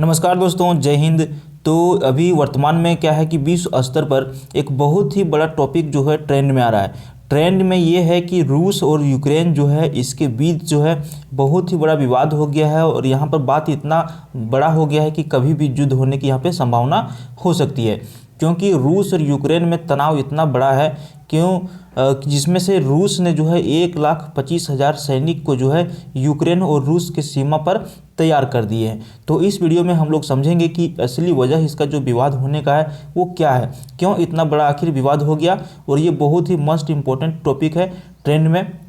नमस्कार दोस्तों, जय हिंद। तो अभी वर्तमान में क्या है कि विश्व स्तर पर एक बहुत ही बड़ा टॉपिक जो है ट्रेंड में आ रहा है। ट्रेंड में ये है कि रूस और यूक्रेन जो है इसके बीच जो है बहुत ही बड़ा विवाद हो गया है और यहाँ पर बात इतना बड़ा हो गया है कि कभी भी युद्ध होने की यहाँ पे संभावना हो सकती है, क्योंकि रूस और यूक्रेन में तनाव इतना बड़ा है जिसमें से रूस ने जो है 1,25,000 सैनिक को जो है यूक्रेन और रूस के सीमा पर तैयार कर दिए हैं। तो इस वीडियो में हम लोग समझेंगे कि असली वजह इसका जो विवाद होने का है वो क्या है, क्यों इतना बड़ा आखिर विवाद हो गया। और ये बहुत ही मोस्ट इम्पोर्टेंट टॉपिक है ट्रेंड में,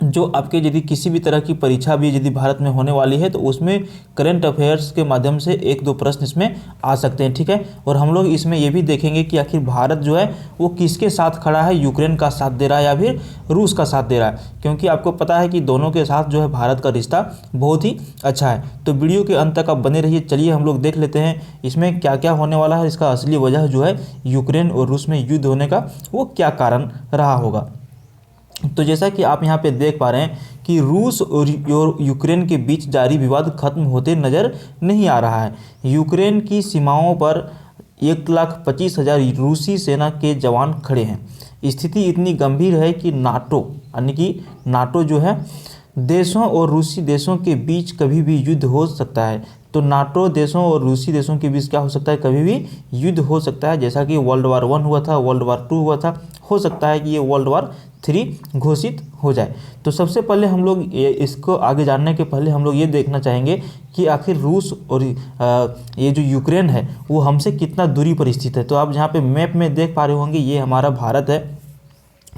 जो आपके यदि किसी भी तरह की परीक्षा भी यदि भारत में होने वाली है तो उसमें करंट अफेयर्स के माध्यम से एक दो प्रश्न इसमें आ सकते हैं, ठीक है। और हम लोग इसमें ये भी देखेंगे कि आखिर भारत जो है वो किसके साथ खड़ा है, यूक्रेन का साथ दे रहा है या फिर रूस का साथ दे रहा है, क्योंकि आपको पता है कि दोनों के साथ जो है भारत का रिश्ता बहुत ही अच्छा है। तो वीडियो के अंत तक आप बने रहिए। चलिए हम लोग देख लेते हैं इसमें क्या क्या होने वाला है, इसका असली वजह जो है यूक्रेन और रूस में युद्ध होने का वो क्या कारण रहा होगा। तो जैसा कि आप यहाँ पे देख पा रहे हैं कि रूस और यूक्रेन के बीच जारी विवाद खत्म होते नज़र नहीं आ रहा है। यूक्रेन की सीमाओं पर 1,25,000 रूसी सेना के जवान खड़े हैं। स्थिति इतनी गंभीर है कि नाटो जो है देशों और रूसी देशों के बीच कभी भी युद्ध हो सकता है। तो नाटो देशों और रूसी देशों के बीच क्या हो सकता है, कभी भी युद्ध हो सकता है। जैसा कि वर्ल्ड वार 1 हुआ था, वर्ल्ड वार 2 हुआ था, हो सकता है कि ये वर्ल्ड वार 3 घोषित हो जाए। तो सबसे पहले हम लोग इसको आगे जानने के पहले हम लोग ये देखना चाहेंगे कि आखिर रूस और ये जो यूक्रेन है वो हमसे कितना दूरी पर स्थित है। तो आप जहाँ पे मैप में देख पा रहे होंगे ये हमारा भारत है,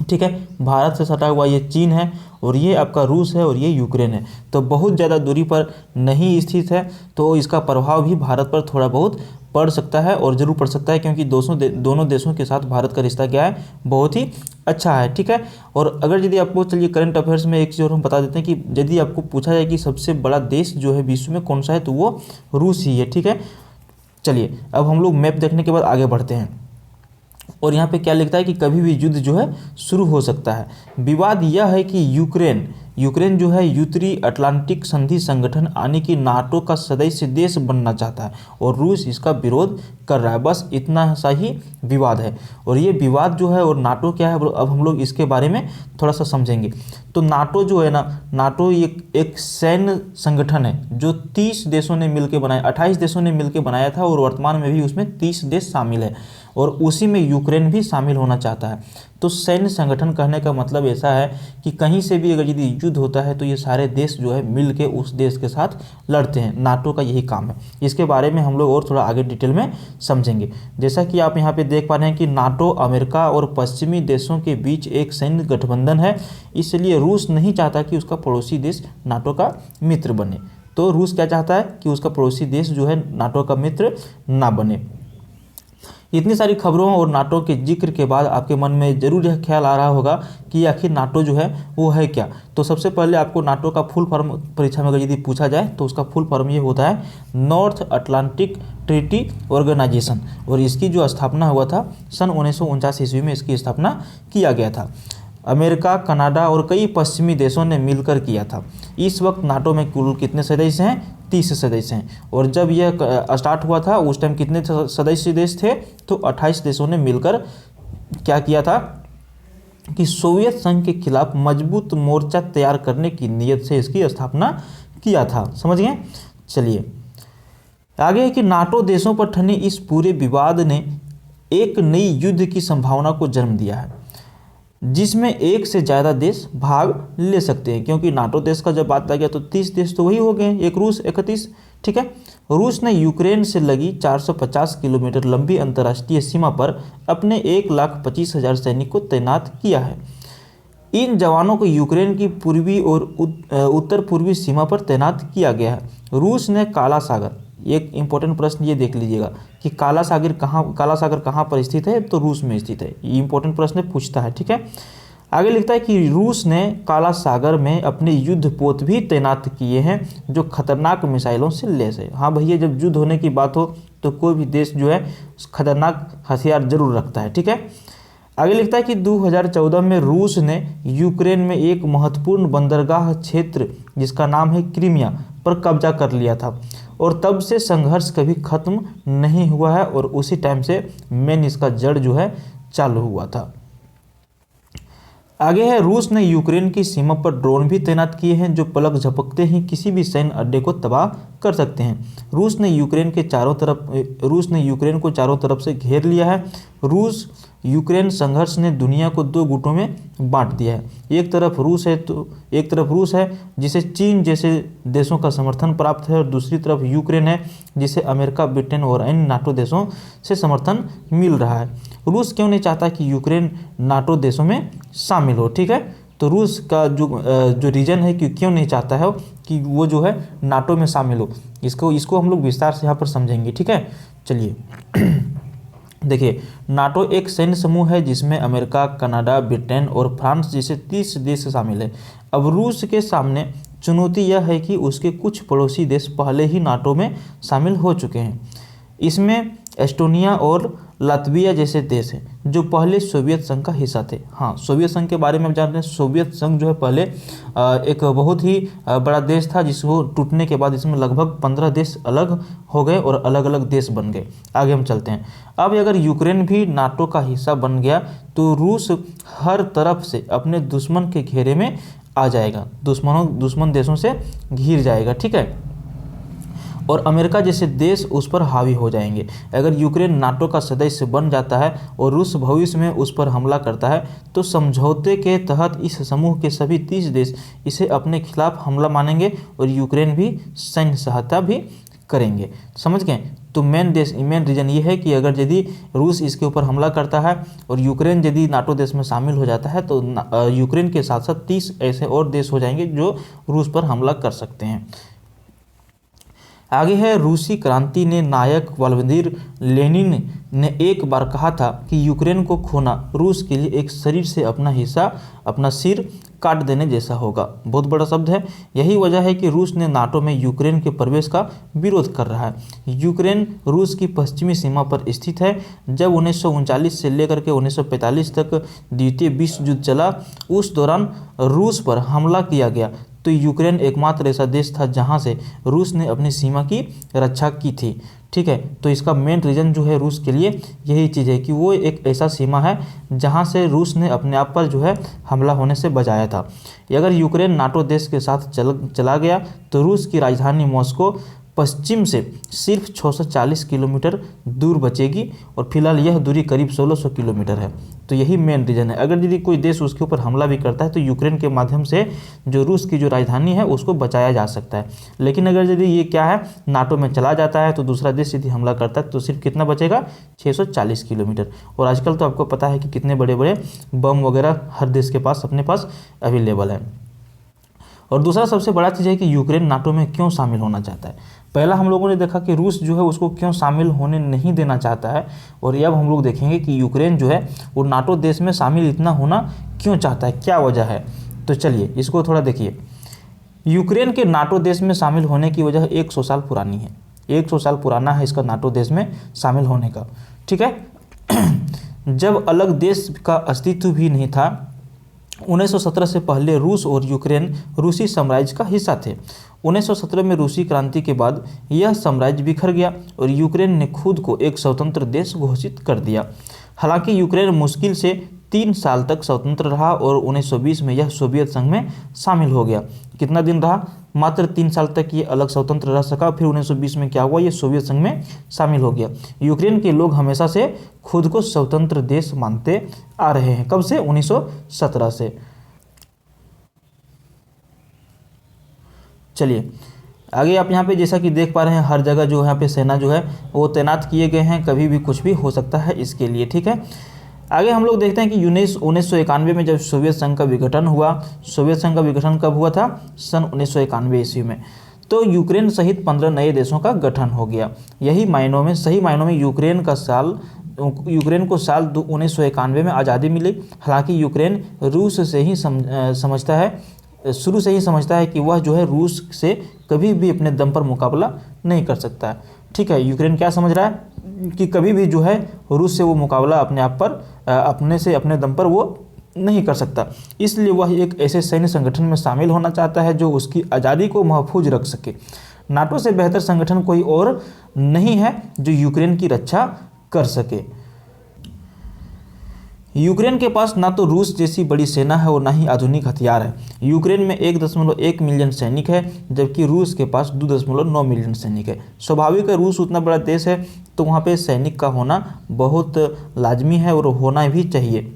ठीक है। भारत से सटा हुआ ये चीन है और ये आपका रूस है और ये यूक्रेन है। तो बहुत ज़्यादा दूरी पर नहीं स्थित है, तो इसका प्रभाव भी भारत पर थोड़ा बहुत पड़ सकता है और ज़रूर पड़ सकता है, क्योंकि दोनों देशों के साथ भारत का रिश्ता क्या है, बहुत ही अच्छा है, ठीक है। और अगर यदि आपको चलिए करंट अफेयर्स में एक चीज़ और हम बता देते हैं कि यदि आपको पूछा जाए कि सबसे बड़ा देश जो है विश्व में कौन सा है, तो वो रूस ही है, ठीक है। चलिए अब हम लोग मैप देखने के बाद आगे बढ़ते हैं। और यहाँ पे क्या लिखता है कि कभी भी युद्ध जो है शुरू हो सकता है। विवाद यह है कि यूक्रेन जो है उत्तरी अटलांटिक संधि संगठन यानी कि नाटो का सदस्य देश बनना चाहता है और रूस इसका विरोध कर रहा है। बस इतना सा ही विवाद है। और ये विवाद जो है और नाटो क्या है, अब हम लोग इसके बारे में थोड़ा सा समझेंगे। तो नाटो जो है ना, नाटो एक सैन्य संगठन है जो 30 देशों ने मिलकर बनाया, 28 देशों ने मिलकर बनाया था और वर्तमान में भी उसमें 30 देश शामिल है और उसी में यूक्रेन भी शामिल होना चाहता है। तो सैन्य संगठन कहने का मतलब ऐसा है कि कहीं से भी अगर यदि युद्ध होता है तो ये सारे देश जो है मिल के उस देश के साथ लड़ते हैं। नाटो का यही काम है। इसके बारे में हम लोग और थोड़ा आगे डिटेल में समझेंगे। जैसा कि आप यहाँ पे देख पा रहे हैं कि नाटो अमेरिका और पश्चिमी देशों के बीच एक सैन्य गठबंधन है, इसलिए रूस नहीं चाहता कि उसका पड़ोसी देश नाटो का मित्र बने। तो रूस क्या चाहता है कि उसका पड़ोसी देश जो है नाटो का मित्र ना बने। इतनी सारी खबरों और नाटो के जिक्र के बाद आपके मन में जरूर यह ख्याल आ रहा होगा कि आखिर नाटो जो है वो है क्या। तो सबसे पहले आपको नाटो का फुल फॉर्म परीक्षा में अगर यदि पूछा जाए तो उसका फुल फॉर्म ये होता है नॉर्थ अटलांटिक ट्रीटी ऑर्गेनाइजेशन। और इसकी जो स्थापना हुआ था सन 1949 ईस्वी में इसकी स्थापना किया गया था। अमेरिका, कनाडा और कई पश्चिमी देशों ने मिलकर किया था। इस वक्त नाटो में कुल कितने सदस्य हैं, 30 सदस्य हैं। और जब यह स्टार्ट हुआ था उस टाइम कितने सदस्य देश थे, तो 28 देशों ने मिलकर क्या किया था कि सोवियत संघ के खिलाफ मजबूत मोर्चा तैयार करने की नीयत से इसकी स्थापना किया था। समझ गए। चलिए आगे है कि नाटो देशों पर ठने इस पूरे विवाद ने एक नई युद्ध की संभावना को जन्म दिया है, जिसमें एक से ज़्यादा देश भाग ले सकते हैं। क्योंकि नाटो देश का जब बात आ गया तो 30 देश तो वही हो गए, एक रूस 31, ठीक है। रूस ने यूक्रेन से लगी 450 किलोमीटर लंबी अंतर्राष्ट्रीय सीमा पर अपने 1,25,000 सैनिक को तैनात किया है। इन जवानों को यूक्रेन की पूर्वी और उत्तर पूर्वी सीमा पर तैनात किया गया है। रूस ने काला सागर, एक इंपॉर्टेंट प्रश्न ये देख लीजिएगा कि काला सागर कहाँ पर स्थित है, तो रूस में स्थित है। ये इंपॉर्टेंट प्रश्न पूछता है, ठीक है। आगे लिखता है कि रूस ने काला सागर में अपने युद्धपोत भी तैनात किए हैं जो खतरनाक मिसाइलों से लैस है। हाँ भैया, जब युद्ध होने की बात हो तो कोई भी देश जो है खतरनाक हथियार जरूर रखता है, ठीक है। आगे लिखता है कि 2014 में रूस ने यूक्रेन में एक महत्वपूर्ण बंदरगाह क्षेत्र जिसका नाम है क्रीमिया पर कब्जा कर लिया था। और तब से संघर्ष कभी खत्म नहीं हुआ है और उसी टाइम से मेन इसका जड़ जो है चालू हुआ था। आगे है, रूस ने यूक्रेन की सीमा पर ड्रोन भी तैनात किए हैं जो पलक झपकते ही किसी भी सैन्य अड्डे को तबाह कर सकते हैं। रूस ने यूक्रेन को चारों तरफ से घेर लिया है। रूस यूक्रेन संघर्ष ने दुनिया को दो गुटों में बांट दिया है। एक तरफ रूस है जिसे चीन जैसे देशों का समर्थन प्राप्त है और दूसरी तरफ यूक्रेन है जिसे अमेरिका, ब्रिटेन और अन्य नाटो देशों से समर्थन मिल रहा है। रूस क्यों नहीं चाहता कि यूक्रेन नाटो देशों में शामिल हो? ठीक है, तो रूस का जो रीजन है कि क्यों नहीं चाहता है कि वो जो है नाटो में शामिल हो, इसको हम लोग विस्तार से यहाँ पर समझेंगे। ठीक है, चलिए देखिए, नाटो एक सैन्य समूह है जिसमें अमेरिका, कनाडा, ब्रिटेन और फ्रांस जैसे 30 देश शामिल है। अब रूस के सामने चुनौती यह है कि उसके कुछ पड़ोसी देश पहले ही नाटो में शामिल हो चुके हैं। इसमें एस्टोनिया और लात्विया जैसे देश हैं जो पहले सोवियत संघ का हिस्सा थे। हाँ, सोवियत संघ के बारे में हम जानते हैं। सोवियत संघ जो है पहले एक बहुत ही बड़ा देश था जिसको टूटने के बाद इसमें लगभग 15 देश अलग हो गए और अलग अलग देश बन गए। आगे हम चलते हैं। अब अगर यूक्रेन भी नाटो का हिस्सा बन गया तो रूस हर तरफ से अपने दुश्मन के घेरे में आ जाएगा, दुश्मन देशों से घिर जाएगा। ठीक है, और अमेरिका जैसे देश उस पर हावी हो जाएंगे। अगर यूक्रेन नाटो का सदस्य बन जाता है और रूस भविष्य में उस पर हमला करता है तो समझौते के तहत इस समूह के सभी 30 देश इसे अपने खिलाफ हमला मानेंगे और यूक्रेन भी सैन्य सहायता भी करेंगे। समझ गए? तो मेन रीजन ये है कि अगर यदि रूस इसके ऊपर हमला करता है और यूक्रेन यदि नाटो देश में शामिल हो जाता है तो यूक्रेन के साथ साथ 30 ऐसे और देश हो जाएंगे जो रूस पर हमला कर सकते हैं। आगे है, रूसी क्रांति ने नायक व्लादिमीर लेनिन ने एक बार कहा था कि यूक्रेन को खोना रूस के लिए एक शरीर से अपना सिर काट देने जैसा होगा। बहुत बड़ा शब्द है। यही वजह है कि रूस ने नाटो में यूक्रेन के प्रवेश का विरोध कर रहा है। यूक्रेन रूस की पश्चिमी सीमा पर स्थित है। जब 1939 से लेकर के 1945 तक द्वितीय विश्व युद्ध चला, उस दौरान रूस पर हमला किया गया तो यूक्रेन एकमात्र ऐसा देश था जहां से रूस ने अपनी सीमा की रक्षा की थी। ठीक है, तो इसका मेन रीज़न जो है रूस के लिए यही चीज़ है कि वो एक ऐसा सीमा है जहां से रूस ने अपने आप पर जो है हमला होने से बचाया था। अगर यूक्रेन नाटो देश के साथ चला गया तो रूस की राजधानी मॉस्को पश्चिम से सिर्फ 640 किलोमीटर दूर बचेगी और फिलहाल यह दूरी करीब 1600 किलोमीटर है। तो यही मेन रीज़न है। अगर यदि कोई देश उसके ऊपर हमला भी करता है तो यूक्रेन के माध्यम से जो रूस की जो राजधानी है उसको बचाया जा सकता है। लेकिन अगर यदि ये क्या है नाटो में चला जाता है तो दूसरा देश यदि हमला करता है तो सिर्फ कितना बचेगा? 640 किलोमीटर। और आजकल तो आपको पता है कि कितने बड़े बड़े बम वगैरह हर देश के पास अपने पास अवेलेबल है। और दूसरा सबसे बड़ा चीज़ है कि यूक्रेन नाटो में क्यों शामिल होना चाहता है। पहला हम लोगों ने देखा कि रूस जो है उसको क्यों शामिल होने नहीं देना चाहता है, और अब हम लोग देखेंगे कि यूक्रेन जो है वो नाटो देश में शामिल इतना होना क्यों चाहता है, क्या वजह है। तो चलिए इसको थोड़ा देखिए। यूक्रेन के नाटो देश में शामिल होने की वजह 100 साल पुरानी है। 100 साल पुराना है इसका नाटो देश में शामिल होने का। ठीक है, जब अलग देश का अस्तित्व भी नहीं था, 1917 से पहले रूस और यूक्रेन रूसी साम्राज्य का हिस्सा थे। 1917 में रूसी क्रांति के बाद यह साम्राज्य बिखर गया और यूक्रेन ने खुद को एक स्वतंत्र देश घोषित कर दिया। हालांकि यूक्रेन मुश्किल से 3 साल तक स्वतंत्र रहा और 1920 में यह सोवियत संघ में शामिल हो गया। कितना दिन रहा? मात्र 3 साल तक ये अलग स्वतंत्र रह सका। फिर 1920 में क्या हुआ? ये सोवियत संघ में शामिल हो गया। यूक्रेन के लोग हमेशा से खुद को स्वतंत्र देश मानते आ रहे हैं। कब से? 1917 से। चलिए आगे आप यहाँ पे जैसा कि देख पा रहे हैं हर जगह जो यहाँ पे सेना जो है वो तैनात किए गए हैं। कभी भी कुछ भी हो सकता है इसके लिए। ठीक है, आगे हम लोग देखते हैं कि 1991 में जब सोवियत संघ का विघटन हुआ। सोवियत संघ का विघटन कब हुआ था? सन 1991 ईस्वी में। तो यूक्रेन सहित 15 नए देशों का गठन हो गया। सही मायनों में यूक्रेन को साल 1991 में आज़ादी मिली। हालांकि यूक्रेन रूस से ही शुरू से ही समझता है कि वह जो है रूस से कभी भी अपने दम पर मुकाबला नहीं कर सकता है। ठीक है, यूक्रेन क्या समझ रहा है कि कभी भी जो है रूस से वो मुकाबला अपने दम पर वो नहीं कर सकता। इसलिए वह एक ऐसे सैन्य संगठन में शामिल होना चाहता है जो उसकी आज़ादी को महफूज रख सके। नाटो से बेहतर संगठन कोई और नहीं है जो यूक्रेन की रक्षा कर सके। यूक्रेन के पास ना तो रूस जैसी बड़ी सेना है और ना ही आधुनिक हथियार है। यूक्रेन में 1.1 मिलियन सैनिक है, जबकि रूस के पास 2.9 मिलियन सैनिक है। स्वाभाविक है, रूस उतना बड़ा देश है तो वहाँ पे सैनिक का होना बहुत लाजमी है और होना भी चाहिए।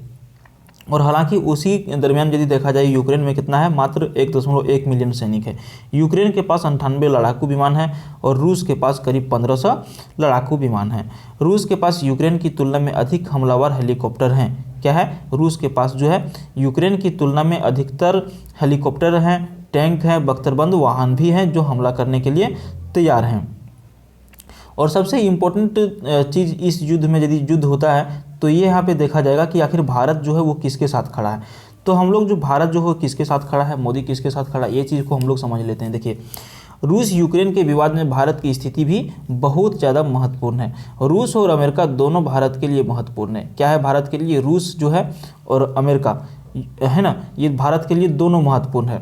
और हालांकि उसी दरमियान यदि देखा जाए यूक्रेन में कितना है, मात्र 1.1 मिलियन सैनिक है। यूक्रेन के पास 98 लड़ाकू विमान है और रूस के पास करीब 1500 लड़ाकू विमान है। रूस के पास यूक्रेन की तुलना में अधिक हमलावर हेलीकॉप्टर हैं। क्या है, रूस के पास जो है यूक्रेन की तुलना में अधिकतर हेलीकॉप्टर हैं, टैंक हैं, बख्तरबंद वाहन भी हैं जो हमला करने के लिए तैयार हैं। और सबसे इम्पोर्टेंट चीज़ इस युद्ध में यदि युद्ध होता है तो ये यहाँ पे देखा जाएगा कि आखिर भारत जो है वो किसके साथ खड़ा है। तो हम लोग जो भारत जो है किसके साथ खड़ा है, मोदी किसके साथ खड़ा है, ये चीज़ को हम लोग समझ लेते हैं। देखिए, रूस यूक्रेन के विवाद में भारत की स्थिति भी बहुत ज़्यादा महत्वपूर्ण है। रूस और अमेरिका दोनों भारत के लिए महत्वपूर्ण है। क्या है भारत के लिए, रूस जो है और अमेरिका है ना, ये भारत के लिए दोनों महत्वपूर्ण है,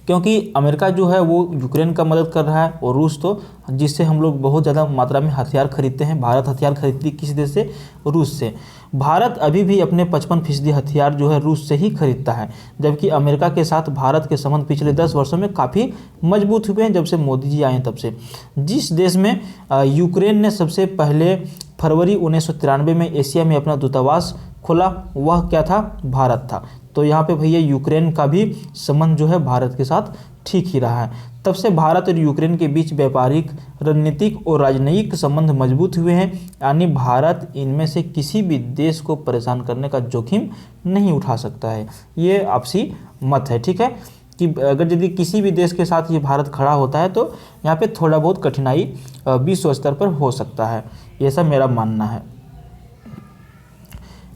क्योंकि अमेरिका जो है वो यूक्रेन का मदद कर रहा है और रूस तो जिससे हम लोग बहुत ज़्यादा मात्रा में हथियार खरीदते हैं। भारत हथियार खरीदती किस देश से, रूस से। भारत अभी भी अपने 55% हथियार जो है रूस से ही खरीदता है, जबकि अमेरिका के साथ भारत के संबंध पिछले 10 वर्षों में काफ़ी मजबूत हुए हैं जब से मोदी जी आए तब से। जिस देश में यूक्रेन ने सबसे पहले फरवरी 1993 में एशिया में अपना दूतावास खोला, वह क्या था, भारत था। तो यहाँ पे भैया यूक्रेन का भी संबंध जो है भारत के साथ ठीक ही रहा है। तब से भारत और यूक्रेन के बीच व्यापारिक, रणनीतिक और राजनयिक संबंध मजबूत हुए हैं, यानी भारत इनमें से किसी भी देश को परेशान करने का जोखिम नहीं उठा सकता है। ये आपसी मत है, ठीक है, कि अगर यदि किसी भी देश के साथ ये भारत खड़ा होता है तो यहाँ पे थोड़ा बहुत कठिनाई विश्व स्तर पर हो सकता है, ये सब मेरा मानना है।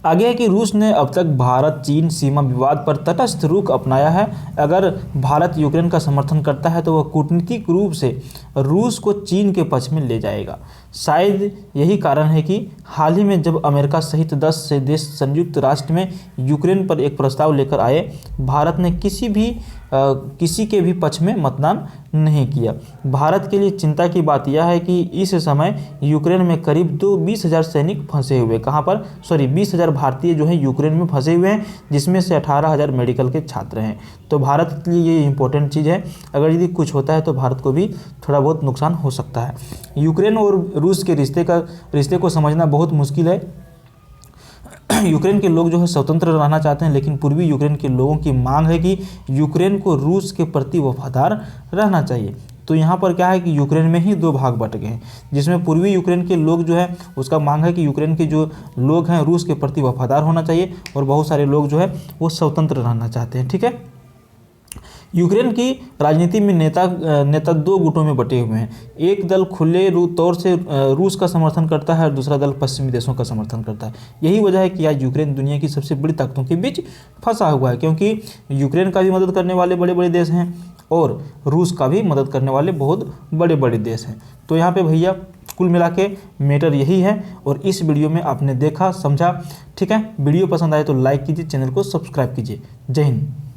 आगे है कि रूस ने अब तक भारत चीन सीमा विवाद पर तटस्थ रुख अपनाया है। अगर भारत यूक्रेन का समर्थन करता है तो वह कूटनीतिक रूप से रूस को चीन के पक्ष में ले जाएगा। शायद यही कारण है कि हाल ही में जब अमेरिका सहित 10 से देश संयुक्त राष्ट्र में यूक्रेन पर एक प्रस्ताव लेकर आए, भारत ने किसी के भी पक्ष में मतदान नहीं किया। भारत के लिए चिंता की बात यह है कि इस समय यूक्रेन में करीब 20,000 सैनिक फंसे हुए, कहाँ पर, 20,000 भारतीय जो हैं यूक्रेन में फंसे हुए हैं, जिसमें से 18,000 मेडिकल के छात्र हैं। तो भारत के लिए ये इंपॉर्टेंट चीज़ है, अगर यदि कुछ होता है तो भारत को भी थोड़ा बहुत नुकसान हो सकता है। यूक्रेन और रूस के रिश्ते को समझना बहुत मुश्किल है। यूक्रेन के लोग जो है स्वतंत्र रहना चाहते हैं, लेकिन पूर्वी यूक्रेन के लोगों की मांग है कि यूक्रेन को रूस के प्रति वफादार रहना चाहिए। तो यहाँ पर क्या है कि यूक्रेन में ही 2 भाग बट गए हैं, जिसमें पूर्वी यूक्रेन के लोग जो है उसका मांग है कि यूक्रेन के जो लोग हैं रूस के प्रति वफादार होना चाहिए, और बहुत सारे लोग जो है वो स्वतंत्र रहना चाहते हैं, ठीक है। यूक्रेन की राजनीति में नेता 2 गुटों में बटे हुए हैं। एक दल खुले तौर से रूस का समर्थन करता है और दूसरा दल पश्चिमी देशों का समर्थन करता है। यही वजह है कि आज यूक्रेन दुनिया की सबसे बड़ी ताकतों के बीच फंसा हुआ है, क्योंकि यूक्रेन का भी मदद करने वाले बड़े बड़े देश हैं और रूस का भी मदद करने वाले बहुत बड़े बड़े देश हैं। तो यहाँ पे भैया कुल मिला के मैटर यही है, और इस वीडियो में आपने देखा, समझा, ठीक है। वीडियो पसंद आए तो लाइक कीजिए, चैनल को सब्सक्राइब कीजिए। जय हिंद।